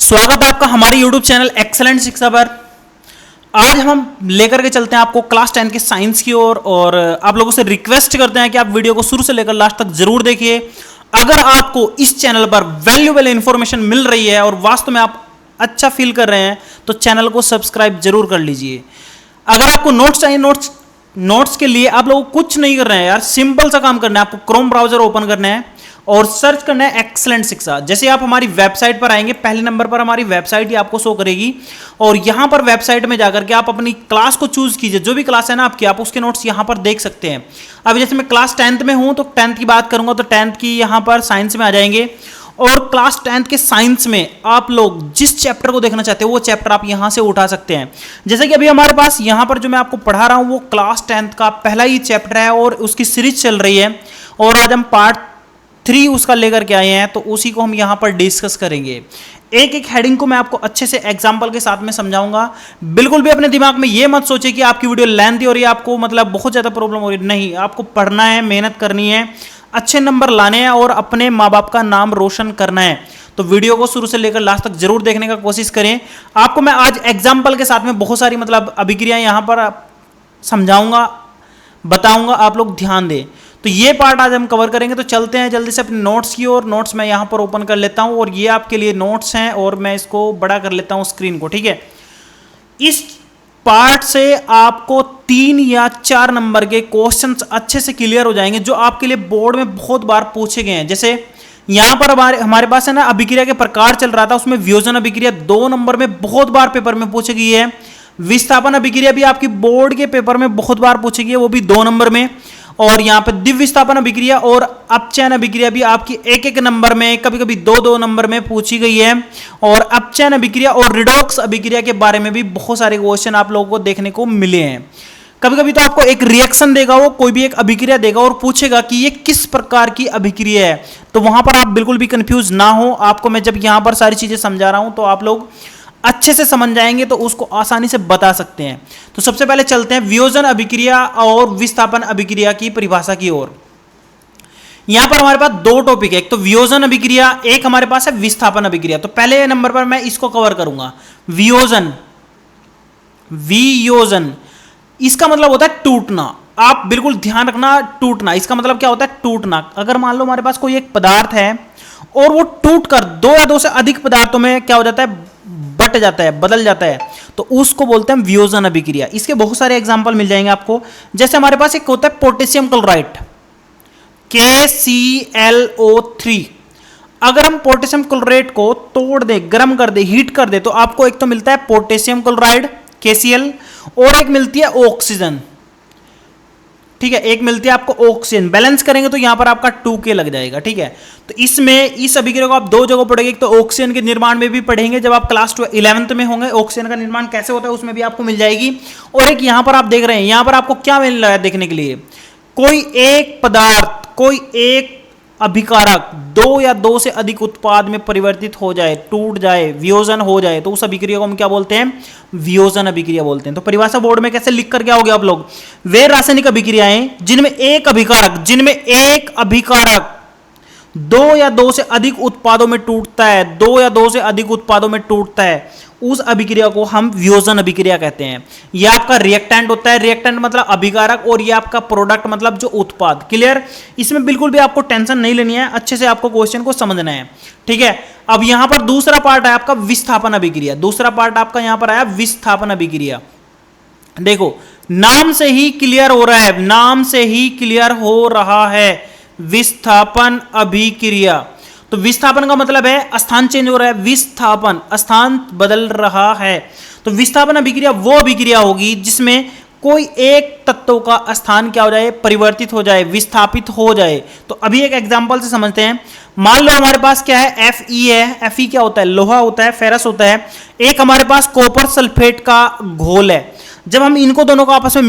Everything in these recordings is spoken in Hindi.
स्वागत है आपका हमारे YouTube चैनल एक्सेलेंट शिक्षा पर। आज हम लेकर के चलते हैं आपको क्लास 10 के साइंस की ओर और आप लोगों से रिक्वेस्ट करते हैं कि आप वीडियो को शुरू से लेकर लास्ट तक जरूर देखिए। अगर आपको इस चैनल पर वैल्यूएबल इंफॉर्मेशन मिल रही है और वास्तव में आप अच्छा फील कर रहे हैं तो चैनल को सब्सक्राइब जरूर कर लीजिए। अगर आपको नोट्स चाहिए, नोट्स के लिए आप लोगों को कुछ नहीं करना है यार, सिंपल सा काम करना है। आपको क्रोम ब्राउजर ओपन करना है और सर्च करना है एक्सेलेंट शिक्षा। जैसे आप हमारी वेबसाइट पर आएंगे, पहले नंबर पर हमारी वेबसाइट ही आपको शो करेगी और यहां पर वेबसाइट में जाकर के आप अपनी क्लास को चूज कीजिए। जो भी क्लास है ना आपकी, आप उसके नोट्स यहां पर देख सकते हैं। अब जैसे मैं क्लास 10th में हूं तो 10th की बात करूंगा तो 10th की यहां पर साइंस में आ जाएंगे और क्लास 10th के साइंस में आप लोग जिस चैप्टर को देखना चाहते हो वो चैप्टर आप यहां से उठा सकते हैं। जैसे कि अभी हमारे पास यहां पर जो मैं आपको पढ़ा रहा हूं वो क्लास 10th का पहला ही चैप्टर है और उसकी सीरीज चल रही है और आज हम पार्ट 3 उसका लेकर के आए हैं, तो उसी को हम यहां पर डिस्कस करेंगे। एक एक हेडिंग को मैं आपको अच्छे से एग्जांपल के साथ में समझाऊंगा। बिल्कुल भी अपने दिमाग में ये मत सोचिए कि आपकी वीडियो लेंथी हो रही है, आपको मतलब बहुत ज्यादा प्रॉब्लम हो रही है। नहीं, आपको पढ़ना है, मेहनत करनी है, अच्छे नंबर लाने हैं और अपने माँ बाप का नाम रोशन करना है। तो वीडियो को शुरू से लेकर लास्ट तक जरूर देखने का कोशिश करें। आपको मैं आज एग्जाम्पल के साथ में बहुत सारी मतलब अभिक्रियाएं यहां पर समझाऊंगा, बताऊंगा, आप लोग ध्यान दें। तो ये पार्ट आज हम कवर करेंगे। तो चलते हैं जल्दी से अपने नोट्स की ओर। नोट्स मैं यहां पर ओपन कर लेता हूं और ये आपके लिए नोट्स हैं और मैं इसको बड़ा कर लेता हूं स्क्रीन को, ठीक है। इस पार्ट से आपको 3 या 4 नंबर के क्वेश्चंस अच्छे से क्लियर हो जाएंगे जो आपके लिए बोर्ड में बहुत बार पूछे गए हैं। जैसे यहां पर हमारे पास है ना अभिक्रिया के प्रकार चल रहा था, उसमें वियोजन अभिक्रिया 2 नंबर में बहुत बार पेपर में पूछी गई है। विस्थापन अभिक्रिया भी आपकी बोर्ड के पेपर में बहुत बार पूछी गई है, वो भी 2 नंबर में। और यहां पे दिव्य विस्थापन अभिक्रिया और अपचयन अभिक्रिया भी आपकी एक नंबर में, कभी कभी 2 नंबर में पूछी गई है। और अपचयन अभिक्रिया और रिडॉक्स अभिक्रिया के बारे में भी बहुत सारे क्वेश्चन आप लोगों को देखने को मिले हैं। कभी कभी तो आपको एक रिएक्शन देगा, वो कोई भी एक अभिक्रिया देगा और पूछेगा कि ये किस प्रकार की अभिक्रिया है। तो वहां पर आप बिल्कुल भी कंफ्यूज ना हो। आपको मैं जब यहां पर सारी चीजें समझा रहा हूं तो आप लोग अच्छे से समझ जाएंगे तो उसको आसानी से बता सकते हैं। तो सबसे पहले चलते हैं वियोजन अभिक्रिया और विस्थापन अभिक्रिया की परिभाषा की ओर। यहां पर हमारे पास 2 टॉपिक है, एक तो वियोजन अभिक्रिया, एक हमारे पास है विस्थापन अभिक्रिया। तो पहले नंबर पर मैं इसको कवर करूंगा, वियोजन। वियोजन इसका मतलब होता है टूटना। आप बिल्कुल ध्यान रखना, टूटना इसका मतलब क्या होता है, टूटना। अगर मान लो हमारे पास कोई एक पदार्थ है और वो टूटकर 2 या 2 से अधिक पदार्थों में क्या हो जाता है, बट जाता है, बदल जाता है, तो उसको बोलते हैं वियोजन अभिक्रिया। इसके बहुत सारे एग्जांपल मिल जाएंगे आपको। जैसे हमारे पास एक होता है पोटेशियम क्लोराइड, KClO3। अगर हम पोटेशियम क्लोराइड को तोड़ दे, गर्म कर दे, हीट कर दे, तो आपको एक तो मिलता है पोटेशियम क्लोराइड KCl और एक मिलती है ऑक्सीजन, ठीक है। एक मिलती है आपको ऑक्सीजन। बैलेंस करेंगे तो यहां पर आपका 2K लग जाएगा, ठीक है। तो इसमें इस अभिक्रिया को आप 2 जगह पढ़ेंगे। एक तो ऑक्सीजन के निर्माण में भी पढ़ेंगे जब आप क्लास 11th में होंगे, ऑक्सीजन का निर्माण कैसे होता है उसमें भी आपको मिल जाएगी। और एक यहां पर आप देख रहे हैं, यहां पर आपको क्या मिल रहा है देखने के लिए, कोई एक पदार्थ, कोई एक अभिकारक 2 या 2 से अधिक उत्पाद में परिवर्तित हो जाए, टूट जाए, वियोजन हो जाए, तो उस अभिक्रिया को हम क्या बोलते हैं, वियोजन अभिक्रिया बोलते हैं। तो परिभाषा बोर्ड में कैसे लिख कर क्या हो गया आप लोग, वे रासायनिक अभिक्रियाएं जिनमें एक अभिकारक 2 या 2 से अधिक उत्पादों में टूटता है, 2 या 2 से अधिक उत्पादों में टूटता है, उस अभिक्रिया को हम वियोजन अभिक्रिया कहते हैं। यह आपका रिएक्टेंट होता है, रिएक्टेंट मतलब अभिकारक, और यह आपका प्रोडक्ट मतलब जो उत्पाद। क्लियर, इसमें बिल्कुल भी आपको टेंशन नहीं लेनी है, अच्छे से आपको क्वेश्चन को समझना है, ठीक है। अब यहां पर दूसरा पार्ट है आपका विस्थापन अभिक्रिया। दूसरा पार्ट आपका यहां पर आया विस्थापन अभिक्रिया। देखो नाम से ही क्लियर हो रहा है, नाम से ही क्लियर हो रहा है, विस्थापन अभिक्रिया। तो विस्थापन का मतलब है स्थान चेंज हो रहा है, विस्थापन स्थान बदल रहा है। तो विस्थापन अभिक्रिया वो अभिक्रिया होगी जिसमें कोई एक तत्व का स्थान क्या हो जाए, परिवर्तित हो जाए, विस्थापित हो जाए। तो अभी एक एग्जांपल से समझते हैं। मान लो हमारे पास क्या है, Fe है। Fe क्या होता है, लोहा होता है, फेरस होता है। एक हमारे पास कॉपर सल्फेट का घोल है। जब हम इनको दोनों को आपस में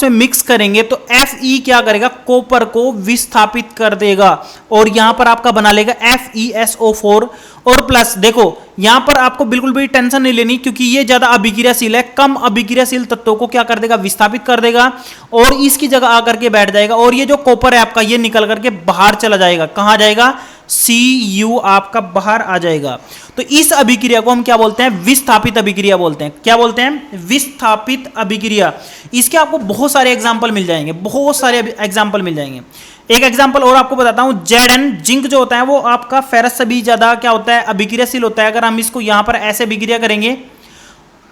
मिक्स करेंगे, तो Fe क्या करेगा, कॉपर को विस्थापित कर देगा और यहां पर आपका बना लेगा FeSO4 और प्लस। देखो यहां पर आपको बिल्कुल भी टेंशन नहीं लेनी क्योंकि ये ज्यादा अभिक्रियाशील है। कम अभिक्रियाशील तत्वों को क्या कर देगा, विस्थापित कर देगा और इसकी जगह आकर के बैठ जाएगा और ये जो कॉपर है आपका ये निकल करके बाहर चला जाएगा। कहां जाएगा, Cu आपका बाहर आ जाएगा। तो इस अभिक्रिया को हम क्या बोलते हैं? विस्थापित अभिक्रिया बोलते हैं। क्या बोलते हैं? विस्थापित अभिक्रिया। इसके आपको बहुत सारे एग्जाम्पल मिल जाएंगे, बहुत सारे एग्जाम्पल मिल जाएंगे। एक एग्जाम्पल और आपको बताता हूं, Zn जिंक जो होता है वो आपका फेरस से भी ज्यादा क्या होता है? अभिक्रियाशील होता है। अगर हम इसको यहां पर ऐसे अभिक्रिया करेंगे,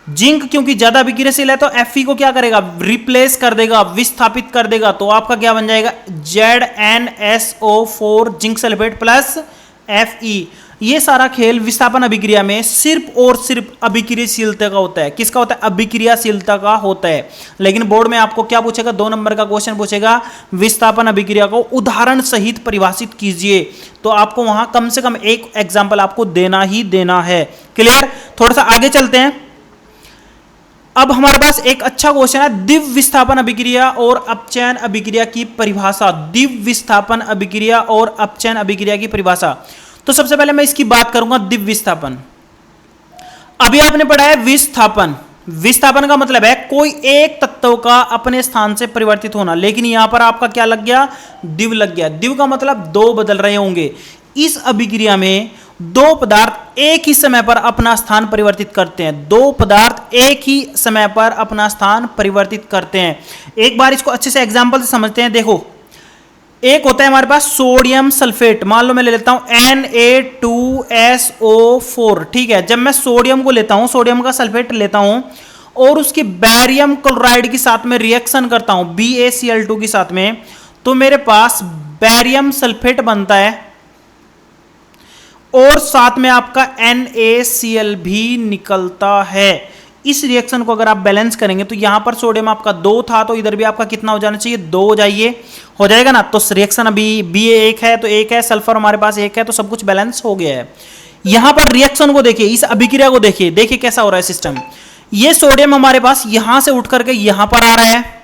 जिंक क्योंकि ज्यादा अभिक्रियाशील है तो Fe को क्या करेगा? रिप्लेस कर देगा, विस्थापित कर देगा। तो आपका क्या बन जाएगा? ZnSO4 zinc sulphate plus Fe। ये सारा खेल विस्थापन अभिक्रिया में सिर्फ और सिर्फ अभिक्रियाशीलता का होता है। किसका होता है? अभिक्रियाशीलता का होता है। लेकिन बोर्ड में आपको क्या पूछेगा? 2 नंबर का क्वेश्चन पूछेगा, विस्थापन अभिक्रिया को उदाहरण सहित परिभाषित कीजिए। तो आपको वहां कम से कम एक एग्जाम्पल आपको देना ही देना है। क्लियर? थोड़ा सा आगे चलते हैं। अब हमारे पास एक अच्छा क्वेश्चन है, दिव्य विस्थापन अभिक्रिया और अपचयन अभिक्रिया की परिभाषा। दिव्य विस्थापन अभिक्रिया और अपचयन अभिक्रिया की परिभाषा। तो सबसे पहले मैं इसकी बात करूंगा, दिव्य विस्थापन। अभी आपने पढ़ा है विस्थापन। विस्थापन का मतलब है कोई एक तत्व का अपने स्थान से परिवर्तित होना। लेकिन यहां पर आपका क्या लग गया? दिव्य लग गया। दिव्य का मतलब 2 बदल रहे होंगे। इस अभिक्रिया में 2 पदार्थ एक ही समय पर अपना स्थान परिवर्तित करते हैं। 2 पदार्थ एक ही समय पर अपना स्थान परिवर्तित करते हैं। एक बार इसको अच्छे से एग्जांपल से समझते हैं। देखो, एक होता है हमारे पास सोडियम सल्फेट। मान लो मैं ले लेता हूं Na2SO4। ठीक है, जब मैं सोडियम को लेता हूं, सोडियम का सल्फेट लेता हूं और उसकी बैरियम क्लोराइड के साथ में रिएक्शन करता हूं BaCl2 के साथ में, तो मेरे पास बैरियम सल्फेट बनता है और साथ में आपका NaCl भी निकलता है। इस रिएक्शन को अगर आप बैलेंस करेंगे तो यहां पर सोडियम आपका 2 था, तो इधर भी आपका कितना हो जाना चाहिए? 2 हो जाएगा ना। तो रिएक्शन अभी Ba1 है तो 1 है, सल्फर हमारे पास 1 है, तो सब कुछ बैलेंस हो गया है। यहां पर रिएक्शन को देखिए, इस अभिक्रिया को देखिए, देखिए कैसा हो रहा है सिस्टम। ये सोडियम हमारे पास यहां से उठ करके यहां पर आ रहा है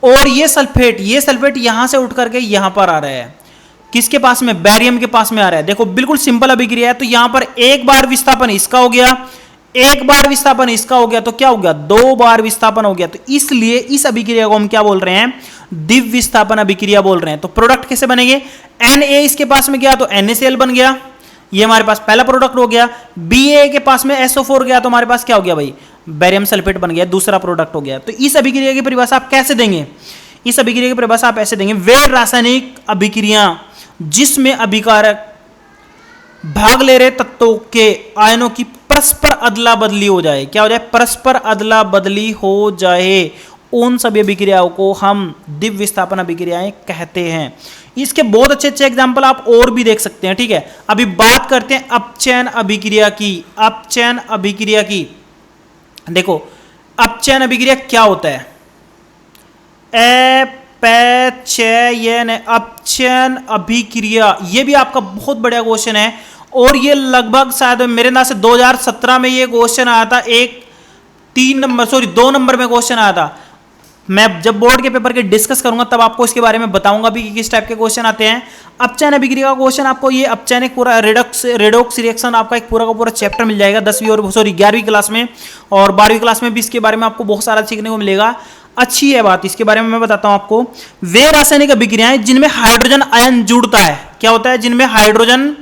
और ये सल्फेट यहां से उठ करके यहां पर आ रहा है। किसके पास में? बैरियम के पास में आ रहा है। देखो बिल्कुल सिंपल अभिक्रिया है। तो यहां पर एक बार विस्थापन इसका हो गया, एक बार विस्थापन इसका हो गया, तो क्या हो गया? 2 बार विस्थापन हो गया। तो इसलिए इस अभिक्रिया को हम क्या बोल रहे हैं? दिव्य विस्थापन अभिक्रिया बोल रहे हैं। तो प्रोडक्ट कैसे बनेंगे? Na इसके पास में गया तो NaCl बन गया, ये हमारे पास पहला प्रोडक्ट हो गया। Ba के पास में SO4 गया तो हमारे पास क्या हो गया भाई? बैरियम सल्फेट बन गया, दूसरा प्रोडक्ट हो गया। तो इस अभिक्रिया की परिभाषा आप कैसे देंगे? इस अभिक्रिया की परिभाषा आप ऐसे देंगे, वे रासायनिक अभिक्रिया जिसमें अभिकारक भाग ले रहे तत्वों के आयनों की परस्पर अदला बदली हो जाए। क्या हो जाए? परस्पर अदला बदली हो जाए। उन सभी अभिक्रियाओं को हम दिव्य विस्थापन अभिक्रियाएं कहते हैं। इसके बहुत अच्छे अच्छे एग्जाम्पल आप और भी देख सकते हैं। ठीक है, अभी बात करते हैं अपचयन अभिक्रिया की। अपचयन अभिक्रिया की देखो, अपचयन अभिक्रिया क्या होता है? अपचयन अभिक्रिया, ये भी आपका बहुत बढ़िया क्वेश्चन है और ये लगभग शायद मेरे अंदाज से 2017 में ये क्वेश्चन आया था। 2 नंबर में क्वेश्चन आया था। मैं जब बोर्ड के पेपर के डिस्कस करूंगा तब आपको इसके बारे में बताऊंगा भी कि किस टाइप के क्वेश्चन आते हैं। अपचयन अभिक्रिया का क्वेश्चन आपको ये अपचयन एक पूरा रेडॉक्स रिएक्शन आपका एक पूरा का पूरा चैप्टर मिल जाएगा 11वीं क्लास में, और 12वीं क्लास में भी इसके बारे में आपको बहुत सारा सीखने को मिलेगा। अच्छी है बात, इसके बारे में मैं बताता हूं आपको। वे रासायनिक अभिक्रियाएं जिनमें हाइड्रोजन आयन जुड़ता है। क्या होता है? जिनमें हाइड्रोजन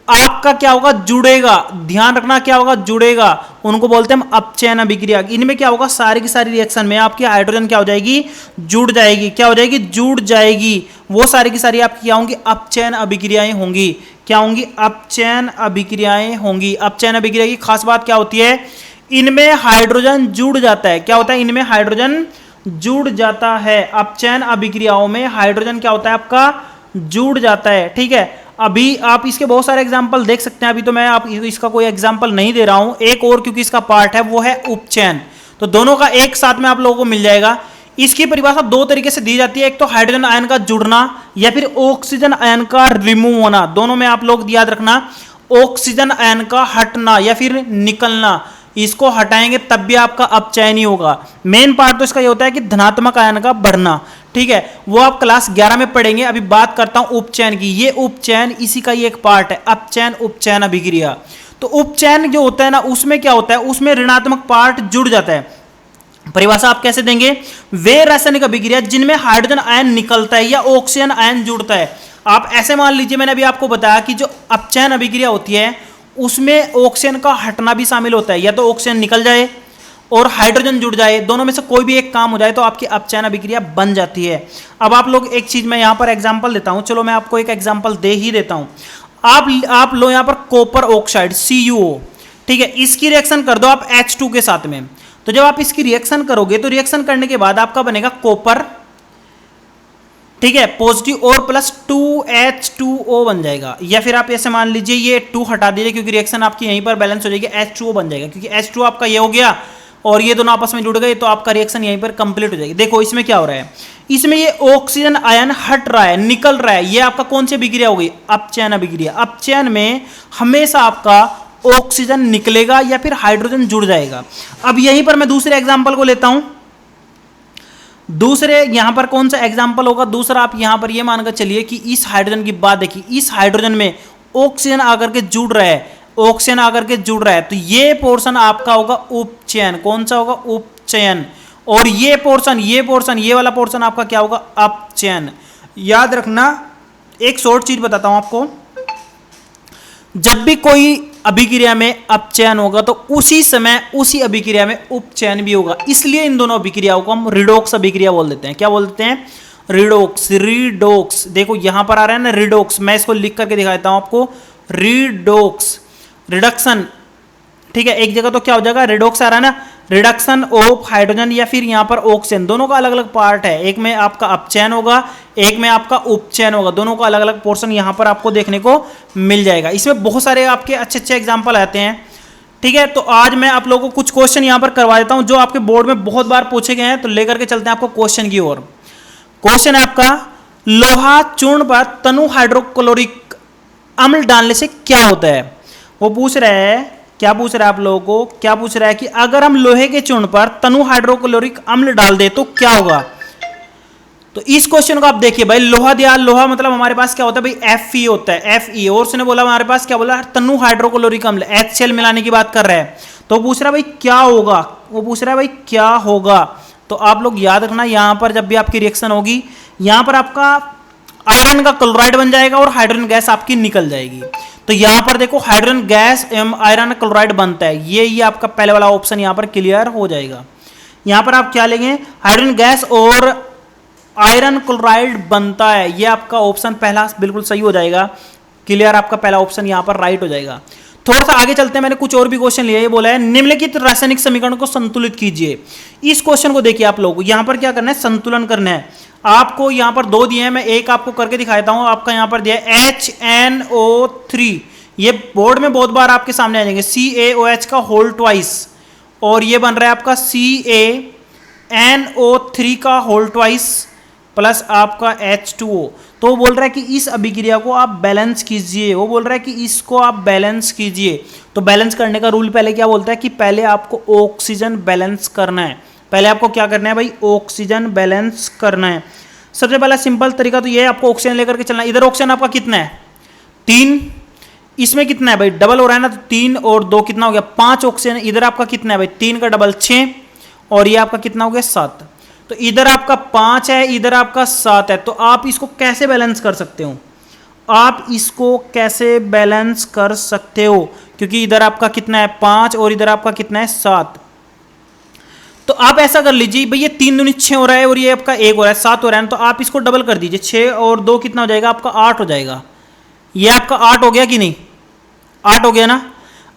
आपका क्या होगा? जुड़ेगा। ध्यान रखना, क्या होगा? जुड़ेगा। उनको बोलते हैं हम अपचयन अभिक्रिया। इनमें क्या होगा? सारी की सारी रिएक्शन में आपकी हाइड्रोजन क्या हो जाएगी? जुड़ जाएगी। क्या हो जाएगी? जुड़ जाएगी। वो सारी की सारी आपकी क्या होंगी? अपचयन अभिक्रियाएं होंगी। क्या होंगी? अपचयन अभिक्रियाएं होंगी। अपचयन अभिक्रिया की खास बात क्या होती है? इनमें हाइड्रोजन जुड़ जाता है। क्या होता है? इनमें हाइड्रोजन जुड़ जाता है। अपचयन अभिक्रियाओं में हाइड्रोजन क्या होता है? आपका जुड़ जाता है। ठीक है, अभी आप इसके बहुत सारे एग्जाम्पल देख सकते हैं। अभी तो मैं आप इसका कोई एग्जाम्पल नहीं दे रहा हूं, एक और क्योंकि इसका पार्ट है वो है उपचयन। तो दोनों का एक साथ में आप लोगों को मिल जाएगा। इसकी परिभाषा 2 तरीके से दी जाती है, एक तो हाइड्रोजन आयन का जुड़ना या फिर ऑक्सीजन आयन का रिमूव होना। दोनों में आप लोग याद रखना, ऑक्सीजन आयन का हटना या फिर निकलना, इसको हटाएंगे तब भी आपका अपचयन ही होगा। मेन पार्ट तो इसका ये होता है कि धनात्मक आयन का बढ़ना। ठीक है, वो आप क्लास 11 में पढ़ेंगे। अभी बात करता हूं उपचयन की। ये उपचयन इसी का ही एक पार्ट है, अपचयन उपचयन अभिक्रिया। तो उपचयन जो होता है ना, उसमें क्या होता है? उसमें ऋणात्मक पार्ट जुड़ जाता है। परिभाषा आप कैसे देंगे? वे रासायनिक अभिक्रिया जिनमें हाइड्रोजन आयन निकलता है या ऑक्सीजन आयन जुड़ता है। आप ऐसे मान लीजिए, मैंने अभी आपको बताया कि जो अपचयन अभिक्रिया होती है उसमें ऑक्सीजन का हटना भी शामिल होता है, या तो ऑक्सीजन निकल जाए और हाइड्रोजन जुड़ जाए, दोनों में से कोई भी एक काम हो जाए तो आपकी अपचयन अभिक्रिया बन जाती है। अब आप लोग एक चीज मैं यहां पर एग्जांपल देता हूं, चलो मैं आपको एक एग्जांपल दे ही देता हूं। आप लो यहां पर कॉपर ऑक्साइड CuO, ठीक है, इसकी रिएक्शन कर दो आप H2 के साथ में। तो जब आप इसकी रिएक्शन करोगे तो रिएक्शन करने के बाद आपका बनेगा कॉपर, ठीक है, पॉजिटिव और प्लस 2H2O बन जाएगा। या फिर आप ऐसे मान लीजिए ये 2 हटा दीजिए क्योंकि रिएक्शन आपकी यहीं पर बैलेंस हो जाएगी, H2O बन जाएगा, क्योंकि H2 आपका ये हो गया और ये दोनों आपस में जुड़ गए तो आपका रिएक्शन यहीं पर कंप्लीट हो जाएगी। देखो इसमें क्या हो रहा है, इसमें ये ऑक्सीजन आयन हट रहा है, निकल रहा है, ये आपका कौन सी अभिक्रिया हो गई, अपचयन अभिक्रिया। अपचयन में हमेशा आपका ऑक्सीजन निकलेगा या फिर हाइड्रोजन जुड़ जाएगा। अब यहीं पर मैं दूसरे एग्जांपल को लेता हूं, दूसरे यहां पर कौन सा एग्जांपल होगा, दूसरा आप यहां पर ये मानकर चलिए कि इस हाइड्रोजन की बात देखिए, इस हाइड्रोजन में ऑक्सीजन आकर के जुड़ रहा है, ऑक्सीजन आकर के जुड़ रहा है, तो ये पोर्शन आपका होगा उपचयन। कौन सा होगा, उपचयन। और ये पोर्शन ये वाला पोर्शन आपका क्या होगा, अपचयन। याद रखना, एक शॉर्ट चीज बताता हूं आपको, जब भी कोई अभिक्रिया में अपचयन होगा तो उसी समय उसी अभिक्रिया में उपचयन भी होगा, इसलिए इन दोनों अभिक्रियाओं को हम रिडोक्स अभिक्रिया बोल देते हैं। क्या बोल देते हैं, रिडोक्स। देखो यहां पर आ रहा है ना रिडोक्स, मैं इसको लिख करके दिखा देता हूं आपको, रिडोक्स, रिडक्शन, ठीक है, एक जगह तो क्या हो जाएगा, रिडोक्स आ रहा है ना, रिडक्शन ऑफ हाइड्रोजन या फिर यहां पर ऑक्सीजन, दोनों का अलग अलग पार्ट है, एक में आपका अपचयन होगा, एक में आपका उपचयन होगा, दोनों का अलग अलग पोर्शन यहां पर आपको देखने को मिल जाएगा। इसमें बहुत सारे आपके अच्छे अच्छे एग्जाम्पल आते हैं, ठीक है। तो आज मैं आप लोगों को कुछ क्वेश्चन यहां पर करवा देता हूं जो आपके बोर्ड में बहुत बार पूछे गए हैं, तो लेकर के चलते हैं आपको क्वेश्चन की ओर। क्वेश्चन है आपका, लोहा चूर्ण पर तनु हाइड्रोक्लोरिक अम्ल डालने से क्या होता है। वो पूछ रहा है, क्या पूछ रहा है आप लोगों को, क्या पूछ रहा है कि अगर हम लोहे के चूर्ण पर तनु हाइड्रोक्लोरिक अम्ल डाल दे तो क्या होगा। तो इस क्वेश्चन को आप देखिए भाई, लोहा दिया, लोहा मतलब हमारे पास क्या होता है भाई, Fe होता है, Fe। और उसने बोला हमारे पास क्या बोला, तनु हाइड्रोक्लोरिक अम्ल, HCl मिलाने की बात कर रहा है। तो पूछ रहा है भाई क्या होगा, वो पूछ रहा है भाई क्या होगा। तो आप लोग याद रखना, यहां पर जब भी आपकी रिएक्शन होगी, यहां पर आपका आयरन का क्लोराइड बन जाएगा और हाइड्रोजन गैस आपकी निकल जाएगी। तो यहां पर देखो हाइड्रोजन गैस एवं आयरन क्लोराइड बनता है, ये आपका पहले वाला ऑप्शन यहां पर क्लियर हो जाएगा। यहां पर आप क्या लेंगे, हाइड्रोजन गैस और आयरन क्लोराइड बनता है, ये आपका ऑप्शन पहला बिल्कुल सही हो जाएगा, क्लियर, आपका पहला ऑप्शन यहां पर राइट हो जाएगा। थोड़ा सा आगे चलते हैं, मैंने कुछ और भी क्वेश्चन लिया, ये बोला है निम्नलिखित रासायनिक समीकरण को संतुलित कीजिए। इस क्वेश्चन को देखिए आप लोग, यहां पर क्या करना है, संतुलन करना है। आपको यहां पर 2 दिए हैं, मैं एक आपको करके दिखाता हूं। आपका यहां पर दिया है HNO3, ये बोर्ड में बहुत बार आपके सामने आ जाएंगे, CaOH का होल ट्वाइस, और ये बन रहा है आपका CaNO3 का होल ट्वाइस प्लस आपका H2O। तो वो बोल रहा है कि इस अभिक्रिया को आप बैलेंस कीजिए, वो बोल रहा है कि इसको आप बैलेंस कीजिए। तो बैलेंस करने का रूल पहले क्या बोलता है कि पहले आपको ऑक्सीजन बैलेंस करना है, पहले आपको क्या करना है भाई, ऑक्सीजन बैलेंस करना है। सबसे पहला सिंपल तरीका तो ये है, आपको ऑक्सीजन लेकर के चलना है। इधर ऑक्सीजन आपका कितना है, 3, इसमें कितना है भाई, डबल हो रहा है ना, तो 3 और 2 कितना हो गया, 5 ऑक्सीजन। इधर आपका कितना है भाई, 3 का डबल 6, और ये आपका कितना हो गया 7। तो इधर आपका 5 है, इधर आपका 7 है। तो आप इसको कैसे बैलेंस कर सकते हो, आप इसको कैसे बैलेंस कर सकते हो, क्योंकि इधर आपका कितना है 5 और इधर आपका कितना है 7। तो आप ऐसा कर लीजिए भाई, ये 3 दूनी 6 हो रहा है और ये आपका 1 हो रहा है, 7 हो रहा है, तो आप इसको डबल कर दीजिए, 6 और 2 कितना हो जाएगा आपका 8 हो जाएगा। ये आपका 8 हो गया कि नहीं, 8 हो गया ना।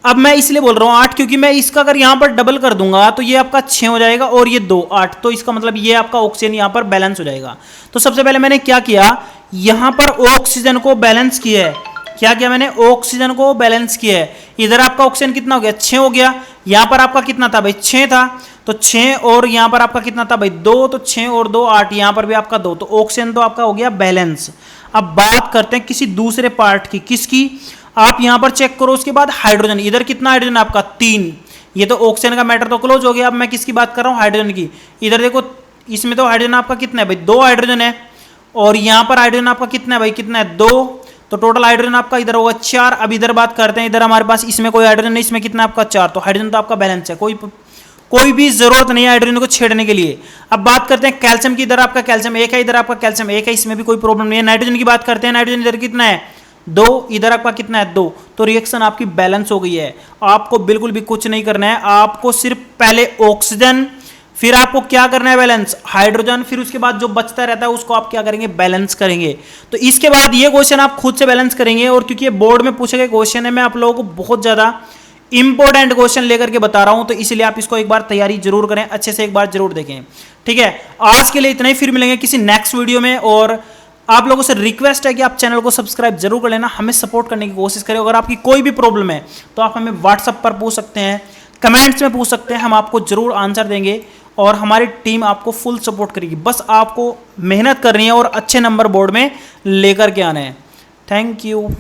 अब मैं इसलिए बोल रहा हूं 8 क्योंकि मैं इसका अगर यहां पर डबल कर दूंगा तो ये आपका 6 हो जाएगा और ये 2 8, तो इसका मतलब ये आपका ऑक्सीजन यहां पर बैलेंस हो जाएगा। तो सबसे पहले मैंने क्या किया, यहां पर ऑक्सीजन को बैलेंस किया है। क्या किया मैंने, ऑक्सीजन को बैलेंस किया है। इधर आपका ऑक्सीजन कितना हो गया, 6 हो गया। यहां पर आपका कितना था भाई, 6 था, तो 6 और यहां पर आपका कितना था भाई 2, तो 6 और 2 8, यहां पर भी आपका 2, तो ऑक्सीजन तो आपका हो गया बैलेंस। अब बात करते हैं किसी दूसरे पार्ट की, किसकी, आप यहां पर चेक करो। उसके बाद हाइड्रोजन, इधर कितना हाइड्रोजन आपका 3, ये तो ऑक्सीजन का मैटर तो क्लोज हो गया। अब मैं किसकी बात कर रहा हूं, हाइड्रोजन की। इधर देखो, इसमें तो हाइड्रोजन आपका कितना है भाई 2 हाइड्रोजन है, और यहां पर हाइड्रोजन आपका कितना है भाई, कितना है 2, तो टोटल हाइड्रोजन आपका इधर होगा 4। अब इधर बात करते हैं, इधर हमारे पास इसमें कोई हाइड्रोजन नहीं, इसमें कितना आपका 4, तो हाइड्रोजन तो आपका बैलेंस है, कोई भी जरूरत नहीं है हाइड्रोजन को छेड़ने के लिए। अब बात करते हैं कैल्शियम की, इधर आपका कैल्शियम 1 है, इधर आपका कैल्शियम 1 है, इसमें भी कोई प्रॉब्लम नहीं है। नाइट्रोजन की बात करते हैं, नाइट्रोजन इधर कितना है 2, इधर आपका कितना है 2, तो रिएक्शन आपकी बैलेंस हो गई है। आपको बिल्कुल भी कुछ नहीं करना है, आपको सिर्फ पहले ऑक्सीजन, फिर आपको क्या करना है बैलेंस हाइड्रोजन, फिर उसके बाद जो बचता रहता है उसको आप क्या करेंगे बैलेंस करेंगे। तो इसके बाद ये क्वेश्चन आप खुद से बैलेंस करेंगे, और क्योंकि ये बोर्ड में पूछे गए क्वेश्चन है, मैं आप लोगों को बहुत ज्यादा इंपॉर्टेंट क्वेश्चन लेकर के बता रहा हूं, तो इसलिए आप इसको एक बार तैयारी जरूर करें, अच्छे से एक बार जरूर देखें। ठीक है, आज के लिए इतना ही, फिर मिलेंगे किसी नेक्स्ट वीडियो में। और आप लोगों से रिक्वेस्ट है कि आप चैनल को सब्सक्राइब जरूर कर लेना, हमें सपोर्ट करने की कोशिश करें। अगर आपकी कोई भी प्रॉब्लम है तो आप हमें व्हाट्सएप पर पूछ सकते हैं, कमेंट्स में पूछ सकते हैं, हम आपको जरूर आंसर देंगे और हमारी टीम आपको फुल सपोर्ट करेगी। बस आपको मेहनत करनी है और अच्छे नंबर बोर्ड में लेकर के आने हैं। Thank you.